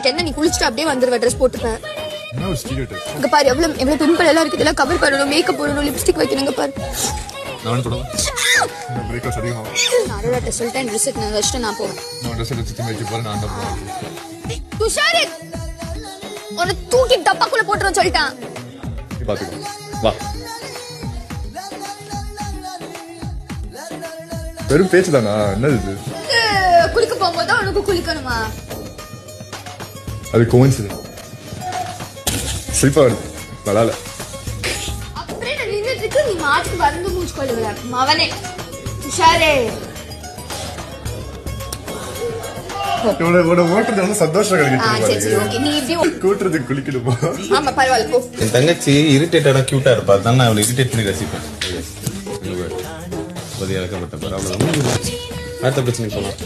உனக்கு என்ன, நீ குளிச்சுட்டு அப்படியே வந்துருவ, ட்ரெஸ் போட்டுப்பேன். என்ன ஒரு ஸ்டீரியோடைப். இங்க பாரு எவ்வளவு பிம்பிள் எல்லாம் இருக்கு, இதெல்லாம் கவர் பண்ணணும், மேக்கப் போடணும், லிப்ஸ்டிக் வைக்கணுங்க பாரு. நான் தொடங்க பிரேக்கப் சரியாகும். நான் அரோராட்ட சொல்லிட்டேன், ட்ரெஸ் நான் வச்சுட்டு நான் போவேன். நான் ட்ரெஸ் எடுத்து வைக்க போறேன். நான் தான் போறேன். துஷார் உன்னை தூக்கி டப்பாக்குள்ள போட்டுருவேன் சொல்லிட்டான். பாத்துக்கோ வா. வெறும் பேச்சு தானா? என்னது இது? குளிக்க போகும்போது உனக்கு குளிக்கணுமா? அது கோயின்சிடன்ஸ். சிரிப்பா வருது நல்லால. அப்படியே நான் நின்னுட்டு இருக்கு, நீ மாட்டி வந்து மூச்சு கொள்ளுவ மவனே. துஷாரே இவனோட ஓட்டுறது வந்து சந்தோஷம் சரி ஓகே, நீ இப்படி கூட்டுறதுக்கு குளிக்கணுமா? ஆமா பரவாயில்ல போ. என் தங்கச்சி இரிட்டேட்டடா கியூட்டா இருப்பா, அதான் நான் அவளை இரிட்டேட் பண்ணி ரசிப்பேன். பதி இழக்கப்பட்ட பரவாயில்ல. அடுத்த பிரச்சனைக்கு போகலாம்.